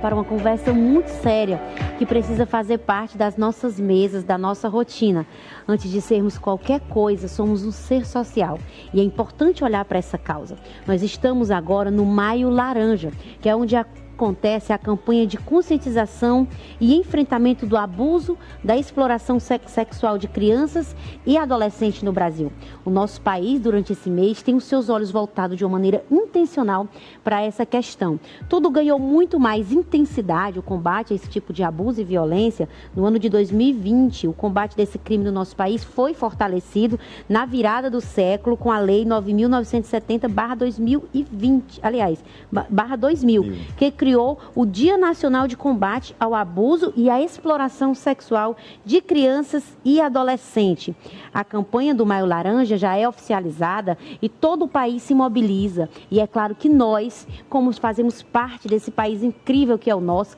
Para uma conversa muito séria que precisa fazer parte das nossas mesas, da nossa rotina. Antes de sermos qualquer coisa, somos um ser social e é importante olhar para essa causa. Nós estamos agora no Maio Laranja, que é onde acontece a campanha de conscientização e enfrentamento do abuso, da exploração sexual de crianças e adolescentes no Brasil. O nosso país, durante esse mês, tem os seus olhos voltados de uma maneira intencional para essa questão. Tudo ganhou muito mais intensidade, o combate a esse tipo de abuso e violência. No ano de 2020, o combate desse crime no nosso país foi fortalecido na virada do século com a Lei 9.970/2020, aliás, /2000, que criou o Dia Nacional de Combate ao Abuso e à Exploração Sexual de Crianças e Adolescentes. A campanha do Maio Laranja já é oficializada e todo o país se mobiliza. E é claro que nós, como fazemos parte desse país incrível que é o nosso,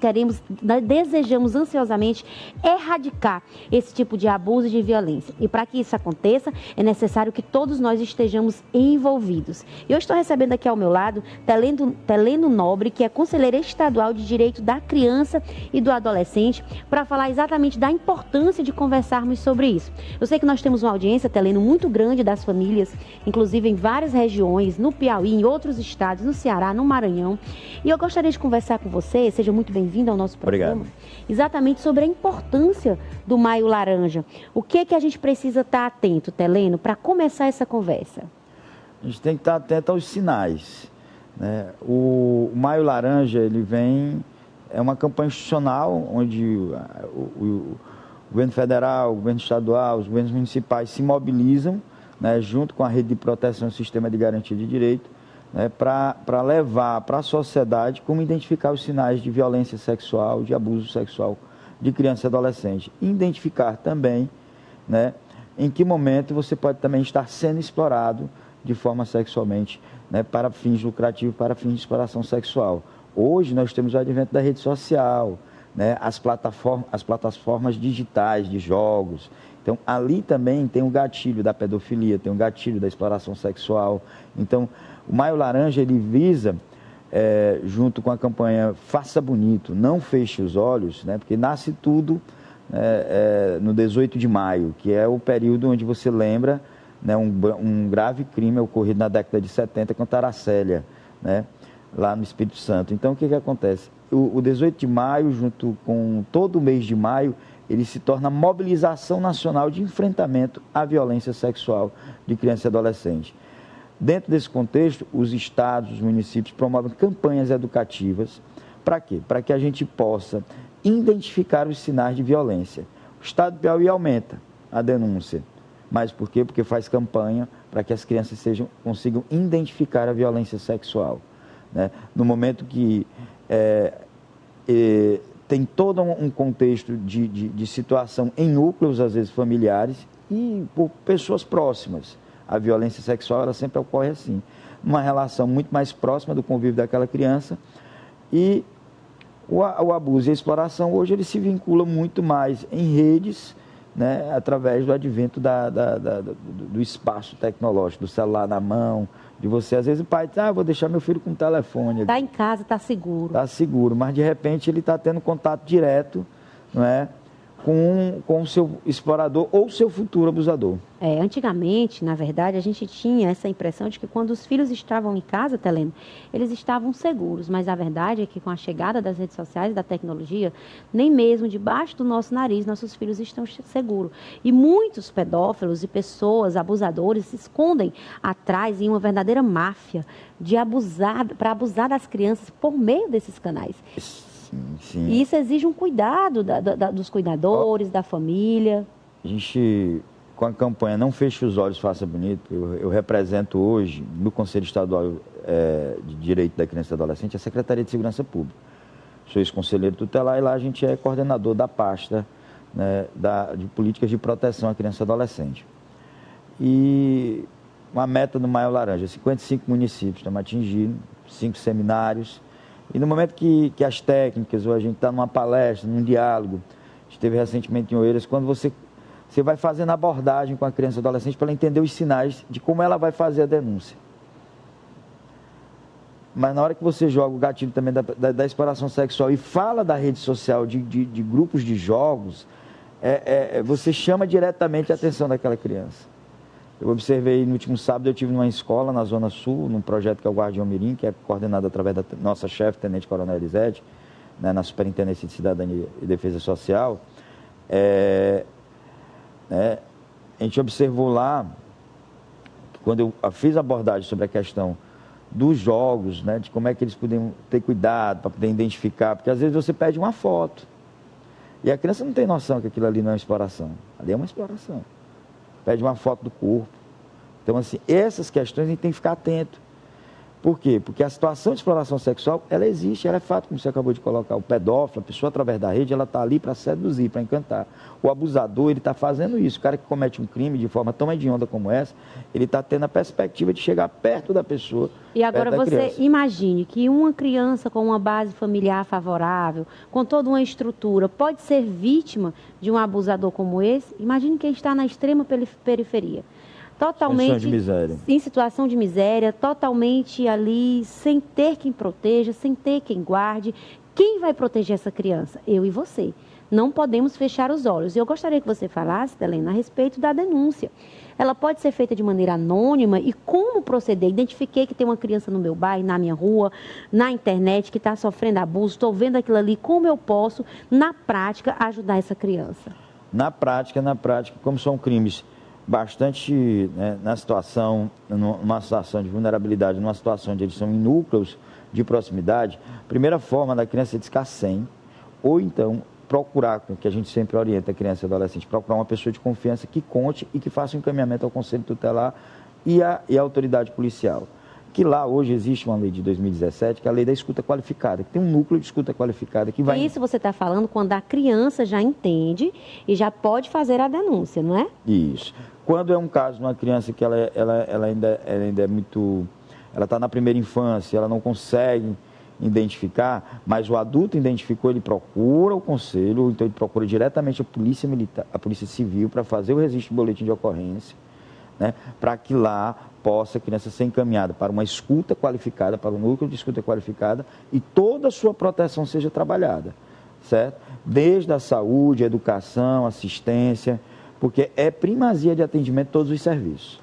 desejamos ansiosamente erradicar esse tipo de abuso e de violência. E para que isso aconteça, é necessário que todos nós estejamos envolvidos. Eu estou recebendo aqui ao meu lado Teleno Nobre, que é conselheira estadual de Direito da Criança e do Adolescente, para falar exatamente da importância de conversarmos sobre isso. Eu sei que nós temos uma audiência, Teleno, muito grande das famílias, inclusive em várias regiões, no Piauí, em outros estados, no Ceará, no Maranhão. E eu gostaria de conversar com você, seja muito bem-vindo ao nosso programa. Obrigado. Exatamente sobre a importância do Maio Laranja. O que é que a gente precisa estar atento, Teleno, para começar essa conversa? A gente tem que estar atento aos sinais, né? O Maio Laranja, é uma campanha institucional onde o governo federal, o governo estadual, os governos municipais se mobilizam, né, junto com a rede de proteção e sistema de garantia de direito, né, para levar para a sociedade como identificar os sinais de violência sexual, de abuso sexual de criança e adolescente. E identificar também, né, em que momento você pode também estar sendo explorado de forma sexualmente, né, para fins lucrativos, para fins de exploração sexual. Hoje nós temos o advento da rede social, né, as plataformas digitais de jogos. Então, ali também tem um gatilho da pedofilia, tem um gatilho da exploração sexual. Então, o Maio Laranja, ele visa, junto com a campanha Faça Bonito, Não Feche os Olhos, né, porque nasce tudo no 18 de maio, que é o período onde você lembra, né, um grave crime ocorrido na década de 70 contra a Aracélia, né, lá no Espírito Santo. Então, o que acontece? O 18 de maio, junto com todo o mês de maio, ele se torna mobilização nacional de enfrentamento à violência sexual de criança e adolescente. Dentro desse contexto, os estados, os municípios promovem campanhas educativas. Para quê? Para que a gente possa identificar os sinais de violência. O estado do Piauí aumenta a denúncia. Mas por quê? Porque faz campanha para que as crianças consigam identificar a violência sexual, né? No momento que tem todo um contexto de situação em núcleos, às vezes familiares, e por pessoas próximas. A violência sexual, ela sempre ocorre assim, uma relação muito mais próxima do convívio daquela criança, e o abuso e a exploração hoje ele se vincula muito mais em redes, né, através do advento do espaço tecnológico, do celular na mão, de você. Às vezes o pai diz, vou deixar meu filho com o telefone. Está em casa, está seguro. Está seguro, mas de repente ele está tendo contato direto, não é, com o seu explorador ou seu futuro abusador. Antigamente, na verdade, a gente tinha essa impressão de que quando os filhos estavam em casa, Teleno, eles estavam seguros. Mas a verdade é que com a chegada das redes sociais e da tecnologia, nem mesmo debaixo do nosso nariz, nossos filhos estão seguros. E muitos pedófilos e pessoas, abusadores, se escondem atrás em uma verdadeira máfia para abusar das crianças por meio desses canais. Sim. E isso exige um cuidado dos cuidadores, da família. A gente, com a campanha Não Feche os Olhos, Faça Bonito, eu represento hoje, no Conselho Estadual de Direito da Criança e do Adolescente, a Secretaria de Segurança Pública. Sou ex-conselheiro tutelar e lá a gente é coordenador da pasta, né, de políticas de proteção à criança e adolescente. E uma meta do Maio Laranja, 55 municípios estamos atingindo, 5 seminários. E no momento que as técnicas, ou a gente está numa palestra, num diálogo, esteve recentemente em Oeiras, quando você vai fazendo abordagem com a criança e adolescente para ela entender os sinais de como ela vai fazer a denúncia. mas na hora que você joga o gatilho também da exploração sexual e fala da rede social, de grupos de jogos, você chama diretamente a atenção daquela criança. Eu observei no último sábado, eu estive numa escola na Zona Sul, num projeto que é o Guardião Mirim, que é coordenado através da nossa chefe, Tenente Coronel Elisete, né, na Superintendência de Cidadania e Defesa Social. A gente observou lá, quando eu fiz a abordagem sobre a questão dos jogos, né, de como é que eles podem ter cuidado para poder identificar, porque às vezes você pede uma foto e a criança não tem noção que aquilo ali não é uma exploração, ali é uma exploração. Pede uma foto do corpo. Então, assim, essas questões a gente tem que ficar atento. Por quê? Porque a situação de exploração sexual, ela existe, ela é fato, como você acabou de colocar. O pedófilo, a pessoa através da rede, ela está ali para seduzir, para encantar. O abusador, ele está fazendo isso. O cara que comete um crime de forma tão hedionda como essa, ele está tendo a perspectiva de chegar perto da pessoa. E agora você imagine que uma criança com uma base familiar favorável, com toda uma estrutura, pode ser vítima de um abusador como esse. Imagine quem está na extrema periferia. Totalmente em situação de miséria, totalmente ali, sem ter quem proteja, sem ter quem guarde. Quem vai proteger essa criança? Eu e você. Não podemos fechar os olhos. E eu gostaria que você falasse, Helena, a respeito da denúncia. Ela pode ser feita de maneira anônima e como proceder? Identifiquei que tem uma criança no meu bairro, na minha rua, na internet, que está sofrendo abuso, estou vendo aquilo ali, como eu posso, na prática, ajudar essa criança? Na prática, como são crimes bastante, né, numa situação de vulnerabilidade, numa situação onde eles são em núcleos de proximidade, a primeira forma da criança é discar 100, ou então procurar, que a gente sempre orienta a criança e adolescente, procurar uma pessoa de confiança que conte e que faça um encaminhamento ao Conselho Tutelar e à autoridade policial. Que lá hoje existe uma lei de 2017, que é a lei da escuta qualificada, que tem um núcleo de escuta qualificada que vai... Isso você está falando quando a criança já entende e já pode fazer a denúncia, não é? Isso. Quando é um caso de uma criança que ela ainda é muito... Ela está na primeira infância, ela não consegue identificar, mas o adulto identificou, ele procura o conselho, ou então ele procura diretamente a polícia militar, a polícia civil, para fazer o registro de boletim de ocorrência, né, para que lá possa a criança ser encaminhada para uma escuta qualificada, para um núcleo de escuta qualificada e toda a sua proteção seja trabalhada, certo? Desde a saúde, a educação, assistência, porque é primazia de atendimento todos os serviços.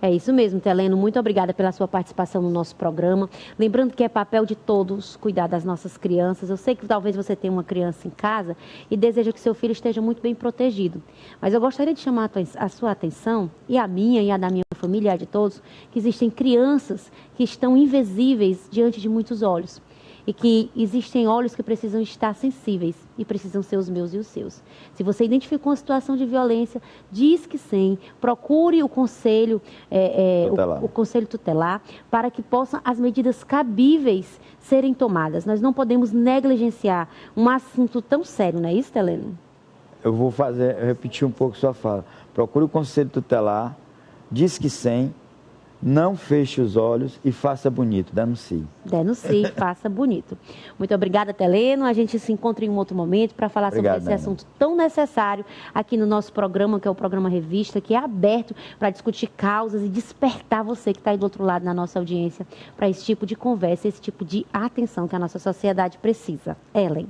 É isso mesmo, Teleno. Muito obrigada pela sua participação no nosso programa. Lembrando que é papel de todos cuidar das nossas crianças. Eu sei que talvez você tenha uma criança em casa e deseja que seu filho esteja muito bem protegido. Mas eu gostaria de chamar a sua atenção, e a minha e a da minha família e a de todos, que existem crianças que estão invisíveis diante de muitos olhos. E que existem olhos que precisam estar sensíveis e precisam ser os meus e os seus. Se você identificou uma situação de violência, diz que sim, procure o conselho, o conselho tutelar para que possam as medidas cabíveis serem tomadas. Nós não podemos negligenciar um assunto tão sério, não é isso, Helena? Eu vou repetir um pouco sua fala. Procure o conselho tutelar, diz que sim, não feche os olhos e faça bonito, denuncie. Denuncie, faça bonito. Muito obrigada, Teleno. A gente se encontra em um outro momento para falar sobre esse assunto tão necessário aqui no nosso programa, que é o programa Revista, que é aberto para discutir causas e despertar você que está aí do outro lado na nossa audiência para esse tipo de conversa, esse tipo de atenção que a nossa sociedade precisa. Ellen.